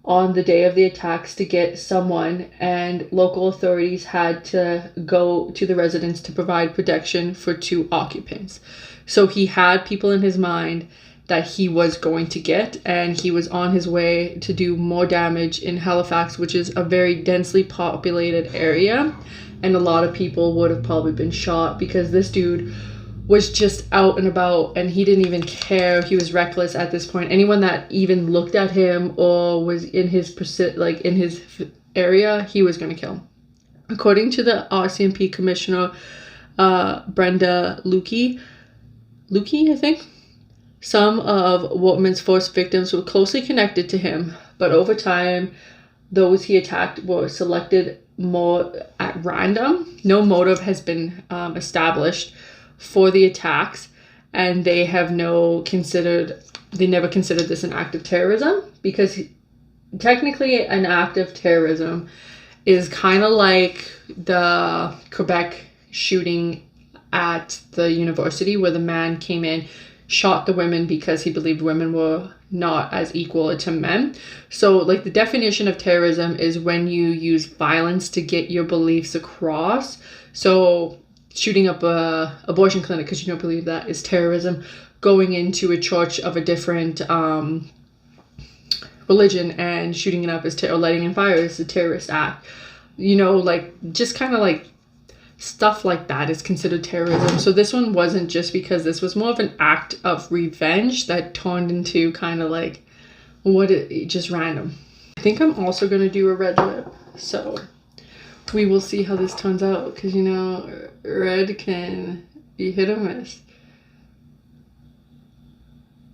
on the day of the attacks to get someone, and local authorities had to go to the residence to provide protection for 2 occupants. So he had people in his mind that he was going to get, and he was on his way to do more damage in Halifax, which is a very densely populated area, and a lot of people would have probably been shot because this dude was just out and about and he didn't even care. He was reckless at this point. Anyone that even looked at him or was in his in his area, he was going to kill. According to the RCMP commissioner, Brenda Lukey, I think, some of Wortman's first victims were closely connected to him, but over time, those he attacked were selected more at random. No motive has been established for the attacks, and they never considered this an act of terrorism, because technically an act of terrorism is kind of like the Quebec shooting at the university, where the man came in, shot the women because he believed women were not as equal to men. So like the definition of terrorism is when you use violence to get your beliefs across. So shooting up a abortion clinic because you don't believe that is terrorism. Going into a church of a different religion and shooting it up is or lighting in fire is a terrorist act. You know, like just kind of like stuff like that is considered terrorism. So this one wasn't, just because this was more of an act of revenge that turned into kind of like just random. I think I'm also going to do a red lip. So we will see how this turns out, because you know, red can be hit or miss.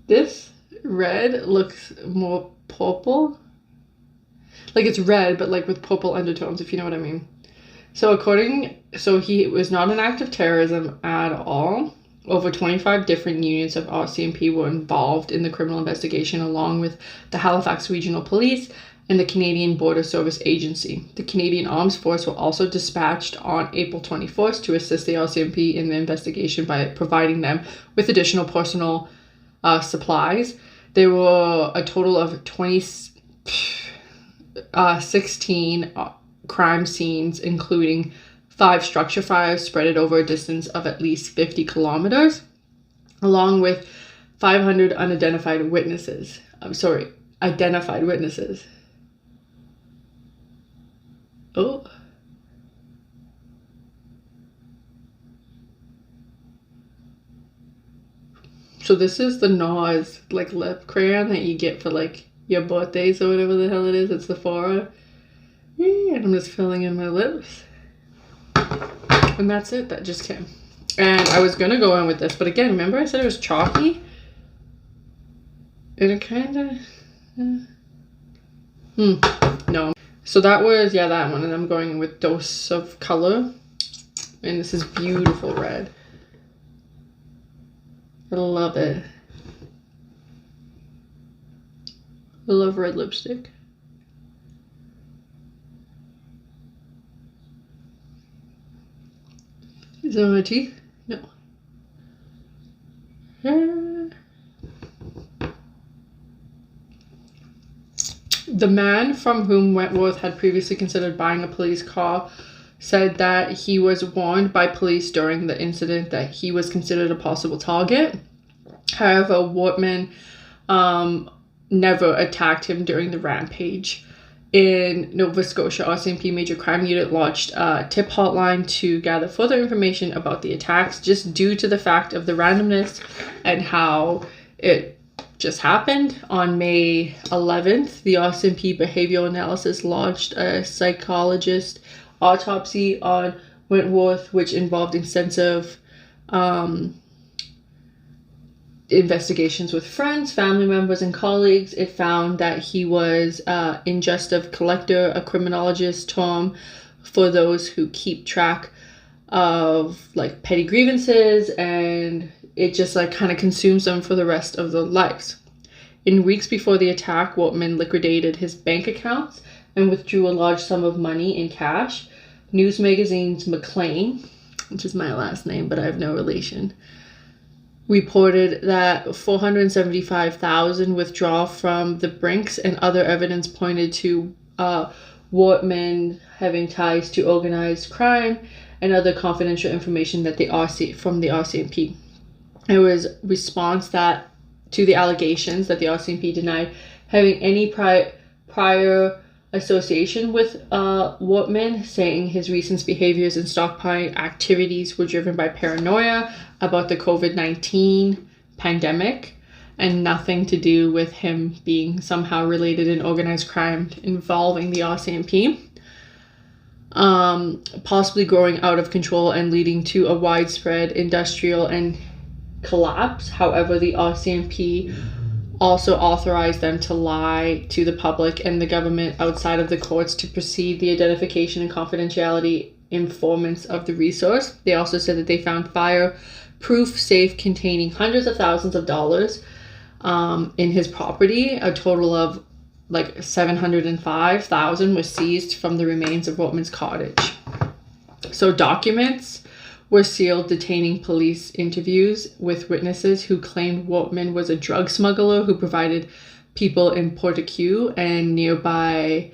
This red looks more purple. Like it's red, but like with purple undertones, if you know what I mean. So he was not an act of terrorism at all. Over 25 different units of RCMP were involved in the criminal investigation, along with the Halifax Regional Police and the Canadian Border Service Agency. The Canadian Armed Force were also dispatched on April 21st to assist the RCMP in the investigation by providing them with additional personal supplies. There were a total of 16 crime scenes, including 5 structure fires spread over a distance of at least 50 kilometers, along with 500 identified witnesses. Oh. So this is the NARS like lip crayon that you get for like your birthdays or whatever the hell it is. It's Sephora. And I'm just filling in my lips. And that's it. That just came. And I was going to go in with this. But again, remember I said it was chalky? And it kind of... No. So that was, that one. And I'm going with Dose of Color. And this is beautiful red. I love it. I love red lipstick. Is it on my teeth? No. The man from whom Wentworth had previously considered buying a police car said that he was warned by police during the incident that he was considered a possible target. However, Wortman never attacked him during the rampage. in Nova Scotia, RCMP Major Crime Unit launched a tip hotline to gather further information about the attacks, just due to the fact of the randomness and how it just happened. On May 11th, the RCMP Behavioral Analysis launched a psychologist autopsy on Wentworth, which involved extensive investigations with friends, family members, and colleagues. It found that he was an ingestive collector, a criminologist term for those who keep track of like petty grievances, and it just like kind of consumes them for the rest of their lives. In weeks before the attack, Wortman liquidated his bank accounts and withdrew a large sum of money in cash. News magazine's MacLean, which is my last name, but I have no relation, reported that $475,000 withdrawal from the Brinks, and other evidence pointed to Wortman having ties to organized crime and other confidential information that from the RCMP. It was response that to the allegations that the RCMP denied having any prior association with Wortman, saying his recent behaviors and stockpiling activities were driven by paranoia about the COVID-19 pandemic and nothing to do with him being somehow related in organized crime involving the RCMP, possibly growing out of control and leading to a widespread industrial and collapse. However, the RCMP also authorized them to lie to the public and the government outside of the courts to proceed the identification and confidentiality informants of the resource. They also said that they found fireproof safe containing hundreds of thousands of dollars in his property. A total of like $705,000 was seized from the remains of Wortman's cottage. So documents were sealed detaining police interviews with witnesses who claimed Wortman was a drug smuggler who provided people in Portaque and nearby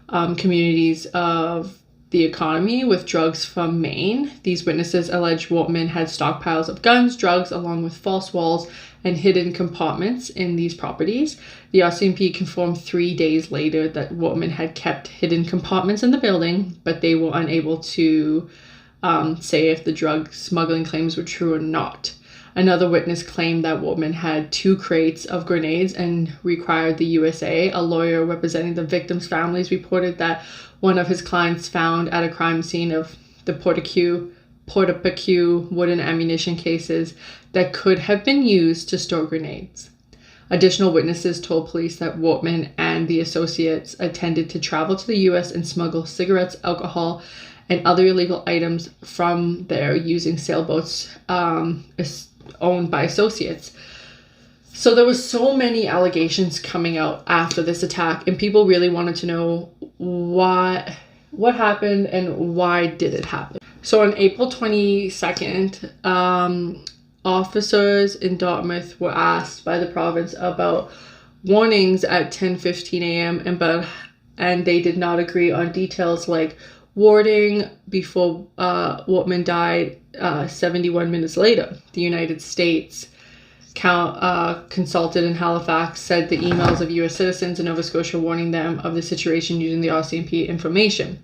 communities of the economy with drugs from Maine. These witnesses alleged Wortman had stockpiles of guns, drugs, along with false walls and hidden compartments in these properties. The RCMP confirmed 3 days later that Wortman had kept hidden compartments in the building, but they were unable to say if the drug smuggling claims were true or not. Another witness claimed that Wortman had 2 crates of grenades and required the USA. A lawyer representing the victims' families reported that one of his clients found at a crime scene of the Portaque wooden ammunition cases that could have been used to store grenades. Additional witnesses told police that Wortman and the associates intended to travel to the US and smuggle cigarettes, alcohol, and other illegal items from there using sailboats owned by associates. So there was so many allegations coming out after this attack, and people really wanted to know what happened and why did it happen. So on April 22nd, officers in Dartmouth were asked by the province about warnings at 10:15 a.m. and they did not agree on details like warding before Wortman died 71 minutes later. The United States consulted in Halifax said the emails of U.S. citizens in Nova Scotia warning them of the situation using the RCMP information.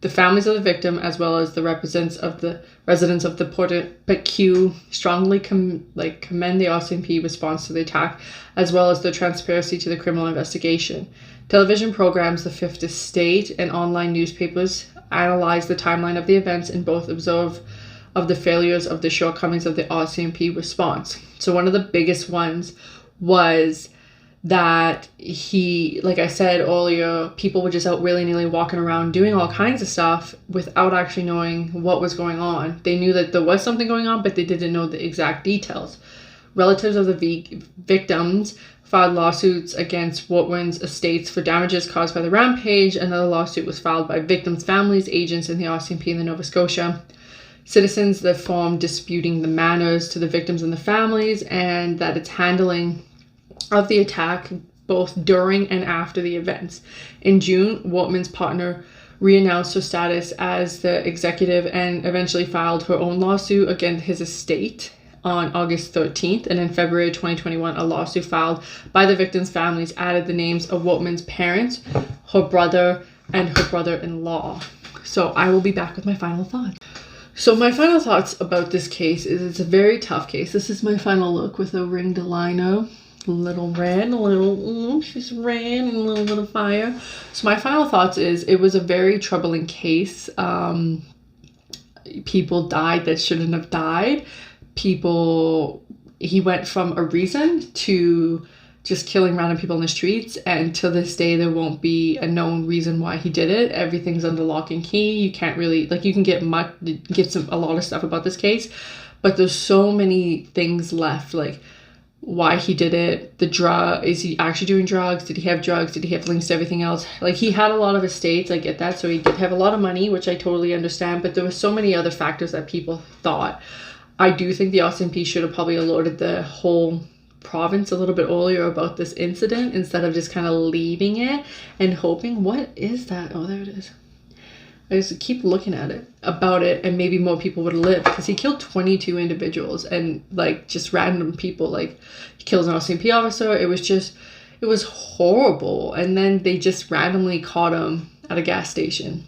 The families of the victim, as well as the residents of the Portaque, strongly commend the RCMP response to the attack, as well as the transparency to the criminal investigation. Television programs, The Fifth Estate, and online newspapers analyzed the timeline of the events and both observe of the failures of the shortcomings of the RCMP response. So one of the biggest ones was that he, like I said earlier, people were just out willy-nilly walking around doing all kinds of stuff without actually knowing what was going on. They knew that there was something going on, but they didn't know the exact details. Relatives of the victims filed lawsuits against Wortman's estates for damages caused by the rampage. Another lawsuit was filed by victims' families, agents in the RCMP in the Nova Scotia. Citizens that formed disputing the manners to the victims and the families, and that its handling of the attack both during and after the events. In June, Wortman's partner re-announced her status as the executive and eventually filed her own lawsuit against his estate. on August 13th, and in February 2021, a lawsuit filed by the victims' families added the names of Woolman's parents, her brother, and her brother-in-law. So I will be back with my final thoughts. So my final thoughts about this case is it's a very tough case. This is my final look with a ringed lino. A little red, a little, she's red and a little bit of fire. So my final thoughts is it was a very troubling case. People died that shouldn't have died. He went from a reason to just killing random people in the streets, and to this day there won't be a known reason why he did it. Everything's under lock and key. You can't really, like, you can get a lot of stuff about this case, but there's so many things left, like why he did it, the drug, is he actually doing drugs, did he have drugs, did he have links to everything else? Like, he had a lot of estates, I get that, so he did have a lot of money, which I totally understand, but there were so many other factors that people thought. I do think the RCMP should have probably alerted the whole province a little bit earlier about this incident instead of just kind of leaving it and hoping, what is that? Oh, there it is. I just keep looking at it, about it, and maybe more people would live, because he killed 22 individuals and like just random people. Like, he kills an RCMP officer. It was horrible. And then they just randomly caught him at a gas station,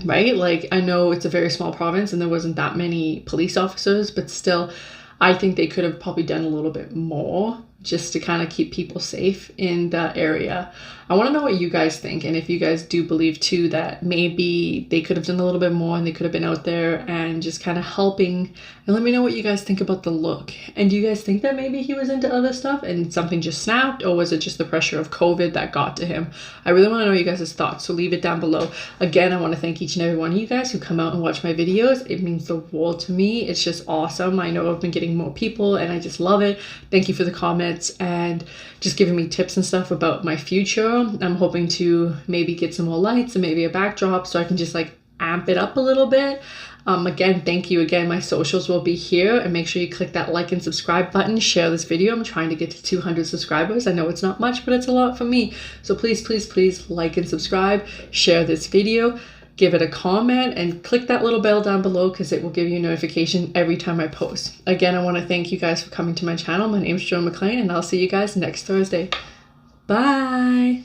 right? Like, I know it's a very small province and there wasn't that many police officers, but still, I think they could have probably done a little bit more just to kind of keep people safe in the area. I want to know what you guys think, and if you guys do believe too that maybe they could have done a little bit more and they could have been out there and just kind of helping. And let me know what you guys think about the look. And do you guys think that maybe he was into other stuff and something just snapped, or was it just the pressure of COVID that got to him? I really want to know you guys' thoughts, so leave it down below. Again, I want to thank each and every one of you guys who come out and watch my videos. It means the world to me. It's just awesome. I know I've been getting more people and I just love it. Thank you for the comments and just giving me tips and stuff about my future. I'm hoping to maybe get some more lights and maybe a backdrop so I can just like amp it up a little bit. Again, thank you again. My socials will be here, and make sure you click that like and subscribe button. Share this video. I'm trying to get to 200 subscribers. I know it's not much, but it's a lot for me. So please, please, please like and subscribe. Share this video. Give it a comment and click that little bell down below, because it will give you a notification every time I post. Again, I want to thank you guys for coming to my channel. My name is MacLean, and I'll see you guys next Thursday. Bye.